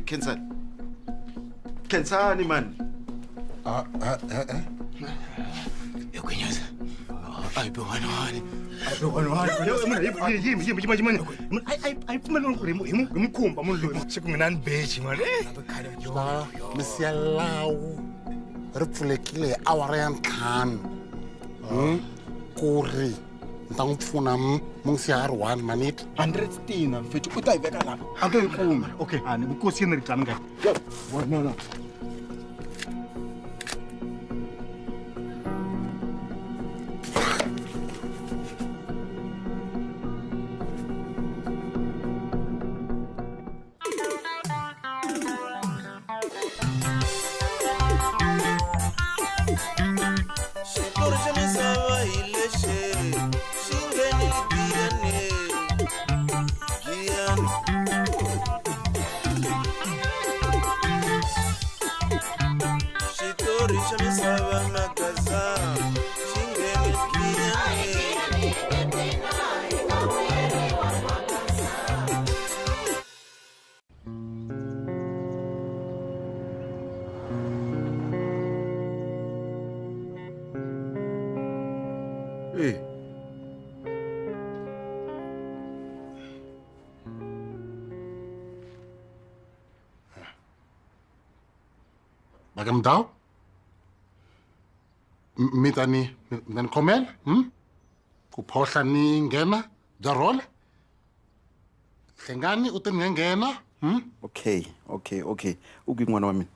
Khensani. Khensani man. Yakwenyaza. Ayibona. Imkhumba umuntu lo sekungenani beji man. Misialawu. Ripfulekile awara ya 5. Kuri. Ntangupfuna mungsiya R1 manit. 100 stina mfethu uta iveka lapha. Antoyiphumi. Okay, ani inkosi yena ritami ngani. No. Bagam daw? Mitani komel? Kuphohla ni ngena jarol? Hlengani uthi ngengena? Okay. Ukingwana wami.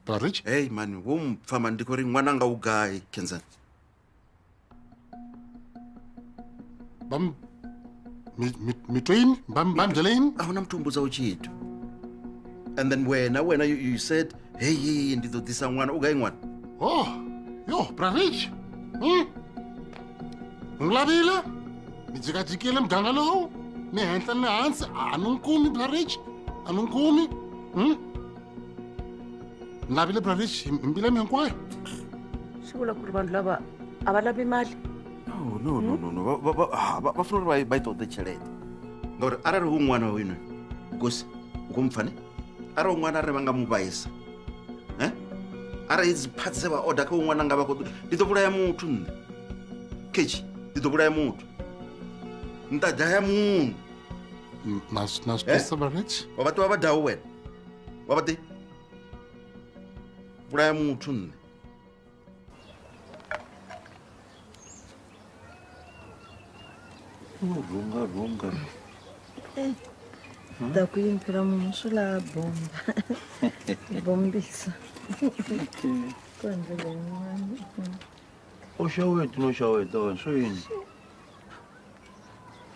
Barich? Hey man, wumfama ndiko ri n'wana nga ugayi Khensani. Mitwin? Bam jalain? Ahuna mthumbuza uchitu. And then when you said, hey, ndizodisa n'wana ugayi n'wana. Oh, yo, Barich. Ngilabile? Nijikajikile mganga lowu? Ni henhla ni hansi anungkumi Barich? Anungkumi? Ngilabile Barich, impilo yami hinkwayo. Sivula ku ri vanhu lava a va lavi mali. No. Va fanele va yi chelete. Ngori arari hu n'wana wa wena. Nkosi, ukumfane? Ara un'wana a ri va nga mu vayisa. Ara hizi phatse va order ka un'wana nga va ko dito vula ya muthu nne. Kechi, dito vula ya muthu. Nta daya munhu. Nas pesa Barich? Wa batho va dawo wena. Wa bati. Vula ya muthu nne. Runga. Da ku yimpela munhu swi lava bomba. Bombisa. Ku endlela yin'wana. Uxaweti no xaweta wena swo yini?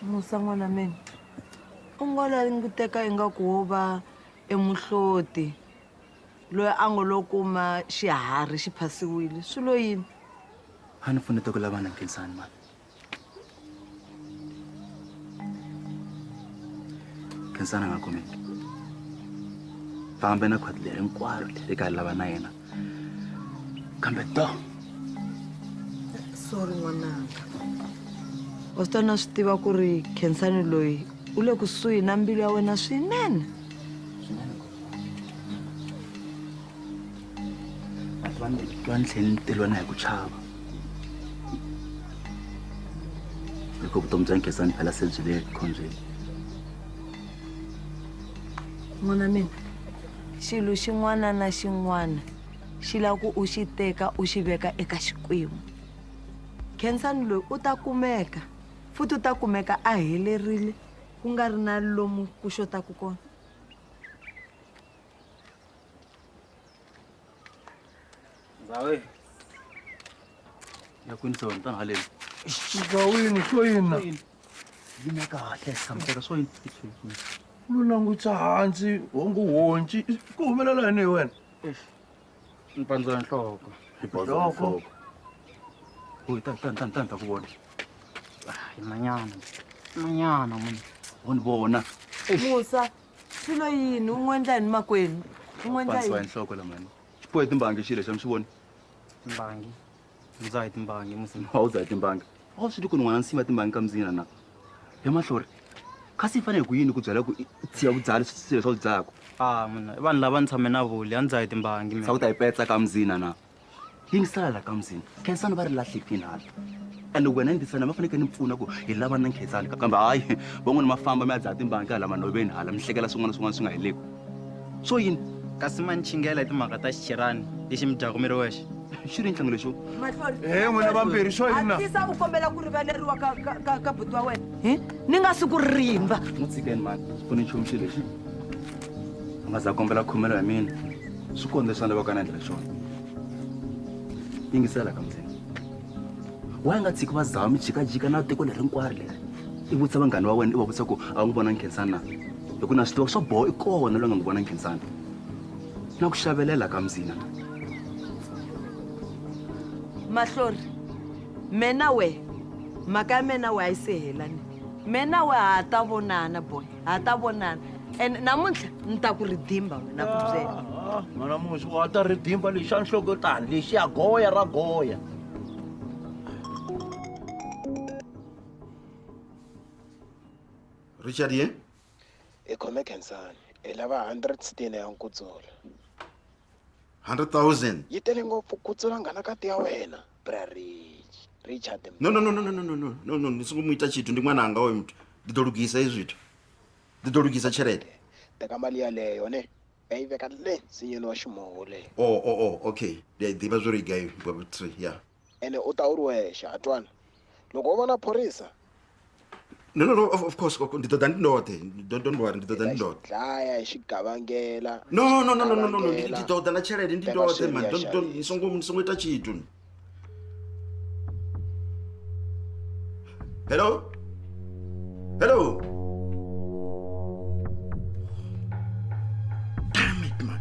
Musa n'wana mina. U nga languteka ingaku wo va emuhloti loyi a ngo lo kuma xiharhi xi phasiwile swi lo yini? A ni pfuneta ku lavana Khensani mani. Khensani a nga kumeki. Fambe na khwati leri hinkwaro leri ka lava na yena. Kambe Sorry n'wananga. Wa swi na swi tiva ku ri Khensani loyi u le kusuhi na mbilu ya wena swinene. Va ni tlhela ni teriwa na hi ku chava. Loko vutomi bya Khensani phela se byi le khombyeni. N'wana mina, xilo xin'wana na xin'wana xi lava ku u xi teka u xi veka eka xikwembu. Khensani loyi u ta kumeka, futhi u ta kumeka a helerile ku nga ri na lomu ku xotaku kona. Zawe. Ya kwini sona tana haleni. Zawini swo yini? Yime kahle samteka swo yini. Lu langutsa hansi honci ku humelela yini wena? Ni pandza nhloko. Nhloko? Uy, tan ku vona. Manyana mun. Woni bona. Musa, swi lo yini? U n'wi endla yini makwenu? U n'wi endla Pandza yini? nhloko la mani. Xipohe timbangi xile xa mswi vona. Timbangi. Ndza hi timbangi musi. Wa uza timbangi. Wa swi ku n'wana nsima timbangi ka mzina na. He mahlori. Kasi fane ku yini ku byala ku tsiya ku byala swilo swo byako. Mina vanhu lava ni tshame na vuli a ndzi dzahi timbangi mina. Sa ku ta ipetsa ka mzina na. Yingisala ka mzina. Khensani va ri lahlekile hala. And wena ndisana ma faneke ni pfuna ku hi lava na Khensani kambe hayi van'wana ma famba ma dzaha timbangi hala manoveni hala mi hlekela swin'wana swi nga heleki. So yini? Kasi ma ni chingela hi timhaka ta xichirani lexi mi dyaka mi ri wexe. Xi ri ntlangu lexo. N'wina vambirhi swo yini na? Hatlisa u kombela ku rivaleriwa ka buti wa wena. Ni nga si ku rimba. N'wi tshikeni mani pfuni nchumu xi lexi. A nga za kombela khomelo ya mina. Swi kona leswi a lavaka na endla xona. Yingisela ka mzina. Why nga tshiki va zaha mi jikajika na tiko leri hinkwaro leri? I vutisa vanghani wa wena i va vutisa ku a n'wi vonangi Khensani na. Hikuva na swi tiva swa boho I kona loyi a nga n'wi vonangi Khensani. Na ku xavelela ka mzina. Mahlori, mena we, maka mena we a yi se helani. Mena we ha ta vonana boy, ha ta vonana. And namuntlha ni ta ku ridimba wena ku byela. Mana musi wa ta ridimba lexi a nhloko tani lexi ya goya ra goya. Richard ye? E khome Khensani, e lava 100 stine ya nkutsulo. 100,000. Yi tele ngopfu kutsula ngana kati ya wena, bra Richard. No, ni songo muita chithu ndi n'wana anga hoyo muthu. Ndi ḓo lugisa hezwi zwithu. Ndi ḓo lugisa tshelede. Teka mali yaleyo ne, yi veka le sinyeni wa ximoho le. Oh, okay. Ndi ḓivha zwori gai Bob 3, yeah. Ene u ta u ri wexe, atwana. Loko u vona phorisa. No, of course, ndi ḓo ḓa ndi ndoṱhe. Don't worry, ndi ḓo ḓa ndi ndoṱhe. Dlaya hi xigavangela. No, ndi ḓo ḓa na tshelede ndi ndoṱhe man. Ni songo ita chithu. Hello? Damn it, man.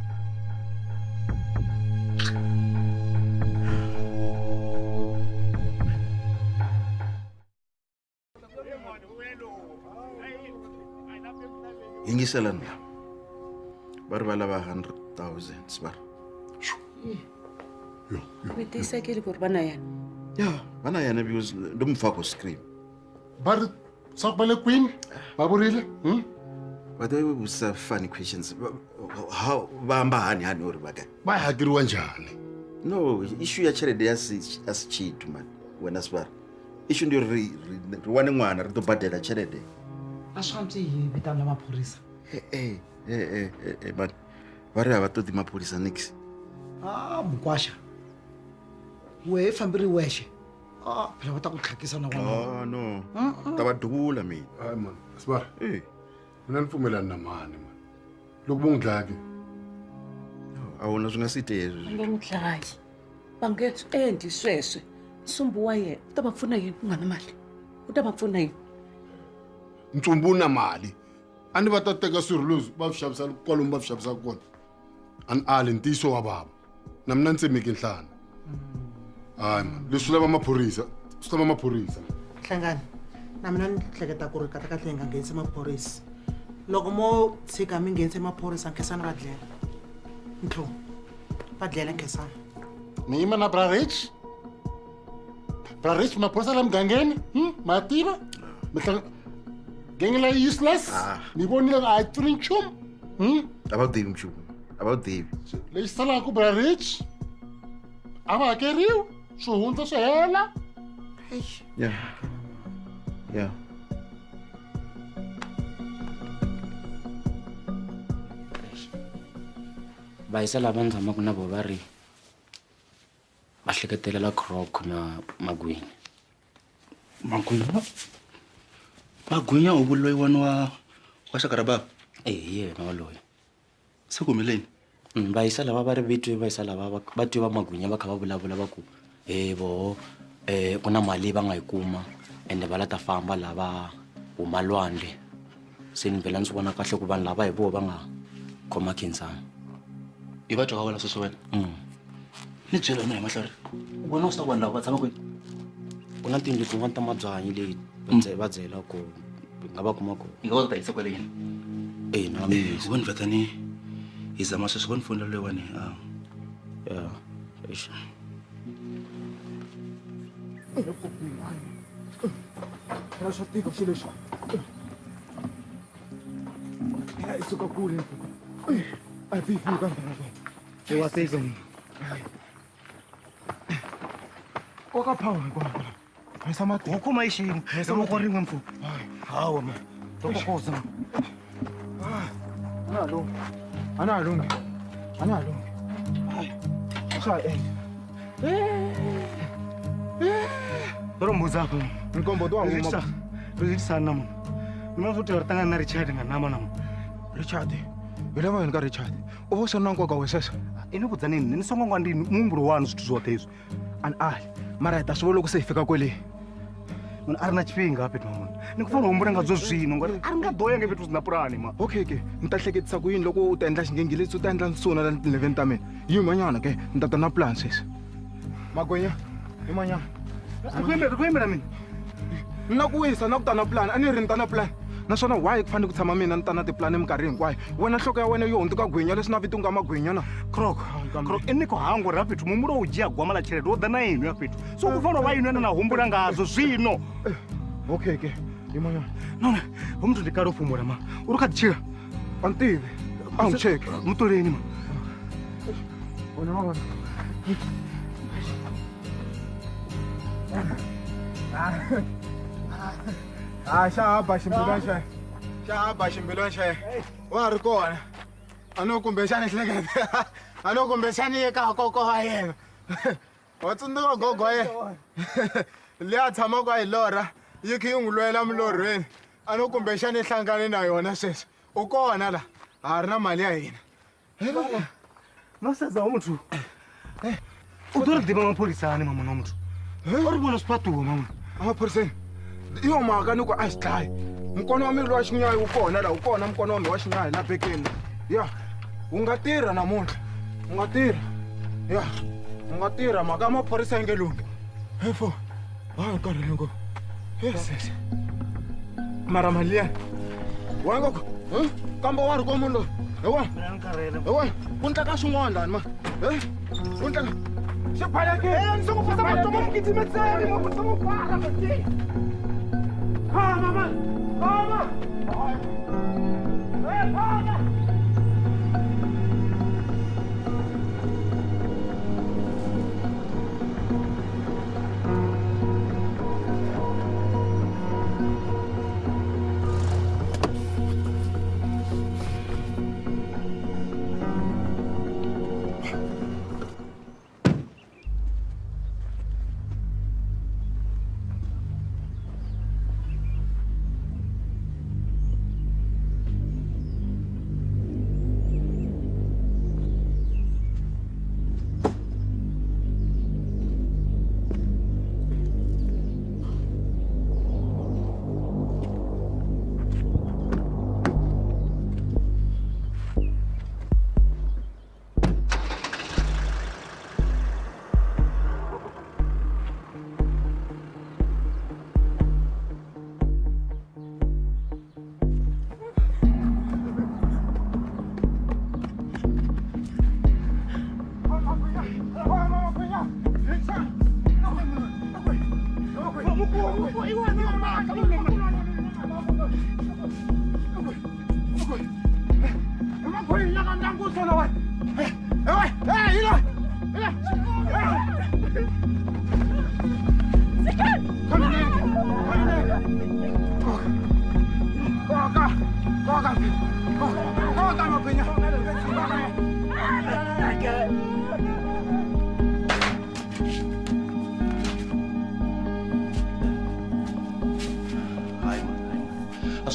Yingisela na. Va ri va lava 100,000 sbar. Vitisekile ku ri vana yana. Yeah, vana yana because ndo mfako scream. Bar sakbale queen, baburile. But they will have funny questions. How vamba hani uri baka? Ba hakiriwa njhani? No, issue ya chelede as cheat man. Wena sbar. Issue ndio ri wane n'wana ri to badela chelede. A swi antswi hi vitana maphorisa. Man. Va ri hava to ti maphorisa nix. Mukwasha. We fambiri wexe. Phela va ta ku tlhakisa na n'wana. No. Ta va dula mina. Hayi man, Sbar. Mina ni pfumelana na mani man. Loko mo ngidlaki. A wona swi nga si tezwi. Nge mudlayi. Va nge swi endli sweswe. Nsumbu wa yena u ta va pfuna yini ku nga na mali? U ta va pfuna yini? Ntsumbu na mali. A ni va ta teka swirho leswi va swi xavisa kwalomu va swi xavisa kona. An ali ntiyiso wa baba. Na mina ni tsemeki nhlana. Hayi man, leswi lava maphorisa. Swi lava maphorisa. Hlangani. Na mina ni hleketa ku ri kahle nga nghenisi maphorisa. Loko mo tshika mi nghenise maphorisa Khensani va dlela. Ntlo. Va dlela Khensani. Ni yima na bra Rich. Bra Rich maphorisa la mugangeni. Ma tiva? Genge la useless. Ni vonile a pfuni nchumu. About the mchumu. About the. Lexi salaka bra Rich. A va hakeriwa. Swi hundza swi hela. Yeah. Vaisa lava ni tshamaka na vo va ri va hleketelela croc na magwinya. Magwinya u vuloyi wani wa xaka ra baba? Yena waloye. Se ku humeleni? Vaisa lava va ri vitwe vaisa lava va twe va magwinya va kha va vulavula va ku voho ku na mali va nga yi kuma ende va la ta famba lava huma lwandle. Se ni vhela ni swi vona kahle ku vanhu lava hi voho va nga khoma Khensani. I va twa ka wena sweswi wena? Ni byela na hi mahlari. U vona swi ta vanhu lava va tshama kwini? Ku na tindlu tin'wana ta mabyanyi leyi va byela ku nga va kuma kona. I nga va ta yisa kwale yini? Na mina. Voni vatani hi zama sweswi voni foni leyi wani. Era swa tika xilo lexi. Hayi suka kule. Ayiphifika kanjani? Ewaseyizwa mina. Koka phawu ngikho. Ngisamade. Ukhuma ishini. Ngisamokoringa mfu. Hawo ma. Tokokoza ma. Analo. Analo. Analo. Hayi. Shaya. Toro muzako. Nkombo twa ngoma. Richard namu. Mina futhi wartanga na Richard nganama namu. Richard. Yilava yini ka Richard? Uvo sona nkoka wesesa. Inokudza nini? Nisonga ndini mumburo wanu zwithu zwoṱhe izwo. An ali. Mara ta swivolo ku se fika kwele. Munhu ari na chipinga apha mama. Ni ku fana humbura nga zwo zwino ngori ari nga doya nge fhethu zina pulani ma. Okay ke. Ni ta hleketisa ku yini loko u ta endla xingengilisi u ta endla nsona la 11 ta mina. Yimanyana ke ni ta ta na plan sesa. Magwenya. Yimanyana. Kwembela mina. Na ku wisa na ku ta na plan. Ani ri ni ta na plan. Naswona why ku fanele ku tshama mina ni ta na tiplan eminkarhi hinkwayo. Wena nhloko ya wena yo hundzuka gwenya leswi na vito nga magwenya na. Krok ini ko hango ra fhethu mumuro u dzhia gwama la tshelede wo ḓa na inu ya fhethu. So ku fana vha inu na humbula ngazwo zwino. Okay ke. Yimanyana. Nona, umntu ndikalo fumula ma. Uri kha tshila. Antivi. Ang check. Mutoleni ma. Ona mama. Shaba ximbilwana xa. Shaba ximbilwana xa. Wa ri kona. Ano kumbexani hleketa. Ano kumbexani eka koko wa yena. Wa tsundzuka gogo wa yena. Liya tshama kwa hi lora. Yi khi yi n'wi lwela milorhweni. Ano kumbexani hlangane na yona sweswi. U kona la. Ha ri na mali ya hina. No saza wa muthu. U ḓo ri ḓivha mapholisani mama na muthu. O ri vona swifatuwo mama. Amaphoriseni. Iyo mhaka ni ku a xi dlayi. Mukona wa mina wa xinyayi wu kona la, wu kona mukona wa mina wa xinyayi la bekeni. Ya. Wu nga tirha namuntlha. Wu nga tirha. Ya. Wu nga tirha mhaka ya maphorisa yi nge lunghi. Hefo. Hayi nkarhi loko. Yes. Mara mali liya. Wa nga ku. Kambe wa ri kwa munhu loyi. Ewa. Ewa. Ku ndleka swin'wana lani ma. Ku ndleka. Xiphalekile. Ni swi pfusa matombo mi kitsimetseni mo ku tshama pfala mati. Khama man. Khama. Khama.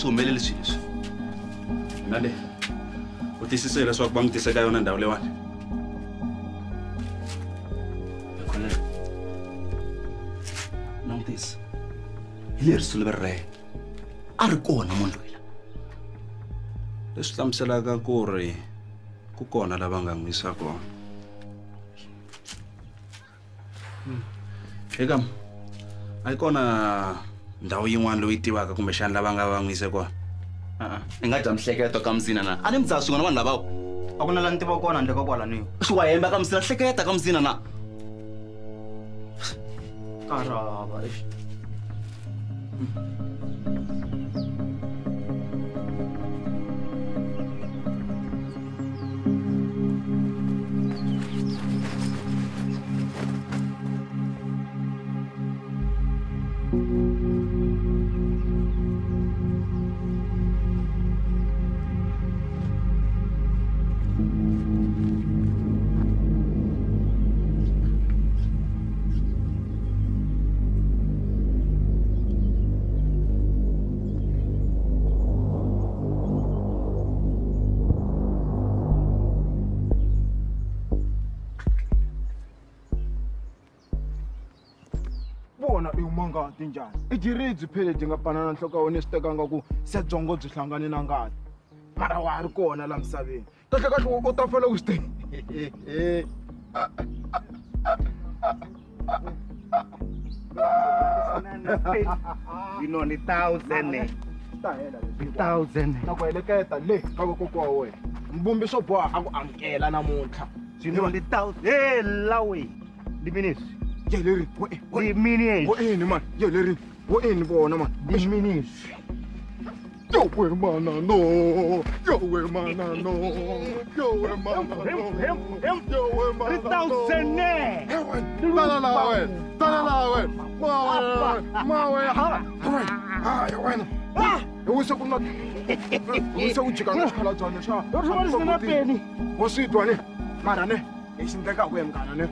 Humelele swilo. Nale. Utisisela swa ku va n'wi ka yona ndhawu leyiwani. Khulele. Langutisa. Hi leri risu leri a ri kona munhu loyi. Leswi hlamuselaka ku ri ku kona lava nga n'wi yisa kona. Eka a yi kona ndhawu yin'wana loyi tivaka kumbe xana lava nga va n'wi yise kona. I nga dya mihleketo ka mzina na. A ni mi dzaha swin'wana vanhu lavawo. A ku na lani tiva kona handle ka kwalaniyo. Swi wa hemba ka mzina hleketa ka mzina na. Karava. ngati njhani I jiridzi phela byi nga panana nhloko ya wena sitekanga ku Xitsonga byi hlangane na ngati mara wa ha ri kona la misaveni kahle kahle u ta fela ku swi You know, the 1,000. 1,000. na ku heleketa le ka vakoko wa wena mbumbi swo boha a ku amukela namuntlha You know, the 1,000. Hey, Lawe. The ministry. yeleri The ministry. wo ini man yeleri wo ini vona man The ministry. Yo, where man, no. Yo, where man, no. Yo, where man, no. Yo, where man, 3,000. Wisa ku na wisa ku jika na xikhaladzana xa wo swi twa ne mara ne hi xi ndlekaku ye mngana ne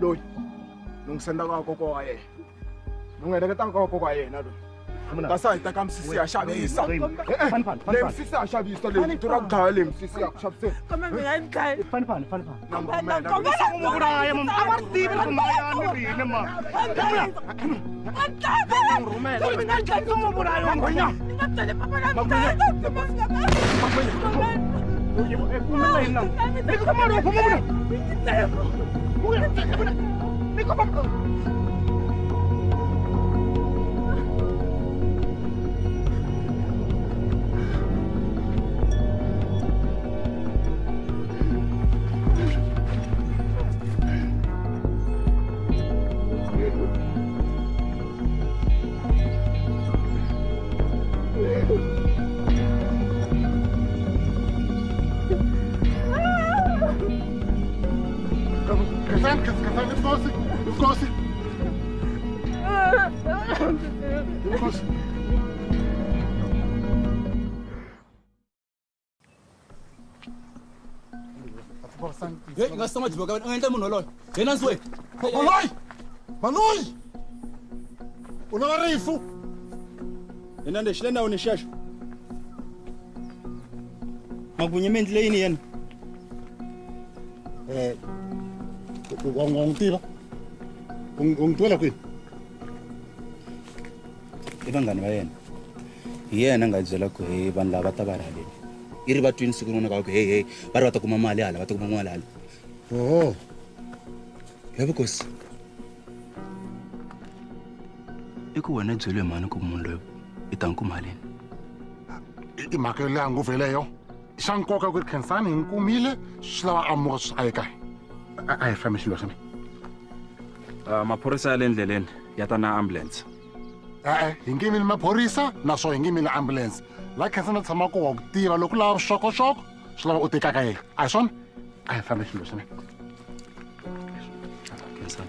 loyi ni n'wi sendaka koko wa yena ni n'wi heleketaka ka koko wa yena loyi kasi a hi teka misisi ya xavisa leyi misisi ya xavisa leyi durha ku dlaya leyi misisi ya ku xaviseni Baloyi! Unarifu! Enande shilenda unishasho. Magunye mendile yini yena? Ungitira. Ungitwela kwini? Ibangani ba yena. Yena ngadzela ku hey vanhu lava ta varhaleni. Iri va twini siku rin'wana ka ku hey va ri va ta kuma mali hala va ta kuma mali hala. Oh. Ya vukosi. Iku wena byele mani ku munhu loyi I ta n'wi kuma haleni. I mhaka yo leha ngopfu yeleyo. Xa nkoka ku ri Khensani hi n'wi kumile swi lava amuka swi a ye kaya. A hi fambi xilo xa mina. Maphorisa ya le endleleni ya ta na ambulance. Hi nge yimile maphorisa naswona hi nge yimile ambulance. La Khensani tshama ku wa ku tiva loko lava vuxokoxoko swi lava u tekaka yena. A hi swona? A hi fambi xilo xa mina. Khensani.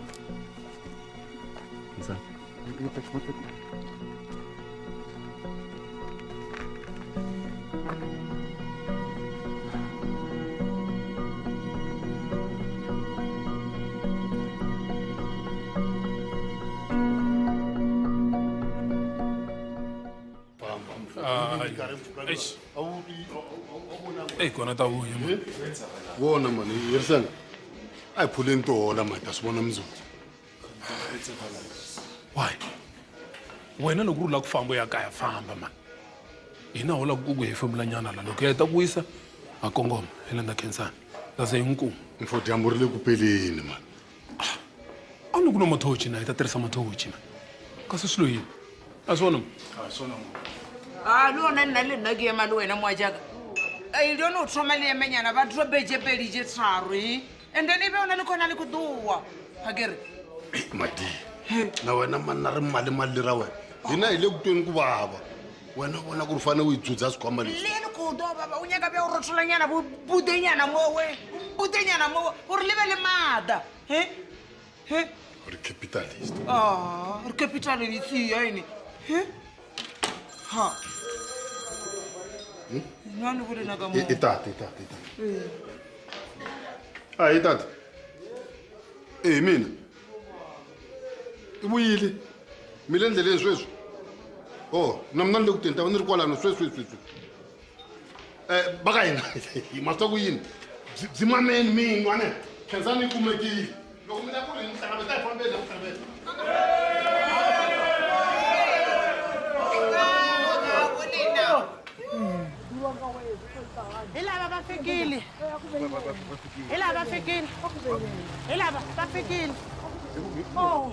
Ei, kona ta vuya. Wona mani, Risinga. A hi phuleni tohola mani ta swi vona mundzuku. Why? Wena loko ri la ku famba ya kaya famba man. Hina hola ku ku hefemula nyana la loko ya ta ku wisa a kongoma helenda Khensani. Lase hinku. Mfoti amburile ku peleni man. A loko no mathochi na ita tirhisa mathochi na. Kasi swilo yini? A swona. A swona. Lona nna le nna ke ema le wena moajaka I don't know thoma le emenyana ba drobeje pedije tsarwe and then ibe ona le khona le kuduwa hakere Mati na wena manna ri mali ra wena hina ile kutweni ku baba wena bona ku ri fane u idzudza swikhwama leswi le ku do baba unyaka be o rotholanyana budenyana mowe budenyana mowe o re lebele mada ri capitalist ri capitalist yini ha nani vule na ka mo itati itati mina ibuyile mile endleleni sweswi na mina ni le ku teni ta va ni ri kwalano sweswi baka hina masta ku yini bzimameni minwa ne Khensani yi kumekile loko mi la ku ri ni hlangana ta hi fambeni na ku hlangana bafikile. Ela bafikile. Ela bafikile. Oh.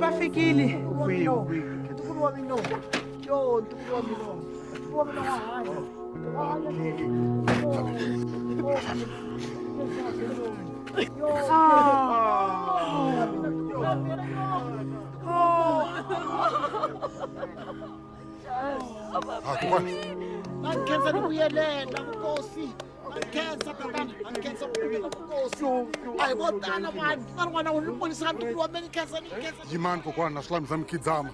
Bafikile. Ntukulu wa mina. Yo, ntukulu wa mina. Ntukulu wa mina Angikhensa nikuyelela Nkosi. Angikhensa tatana, angikhensa Nkosi. Hayi kodana mani, ngwana unibonisa ntukulu wa mina ngikhensa. Yimani kokwana naslami zami kidzama.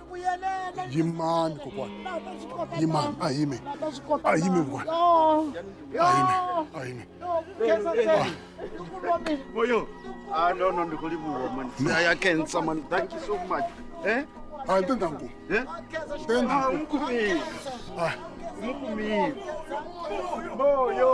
Yimani kokwana. Yimani ayime. Ayime kokwana. Ayime. Ngikhensa tena. Ntukulu wa mina. Moyo. No, ndikulibuwa man. Ayakhensa man. Thank you so much. Hayi tenda nku. Tenda nku. Mkumi. Moyo.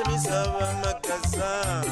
Misava makaza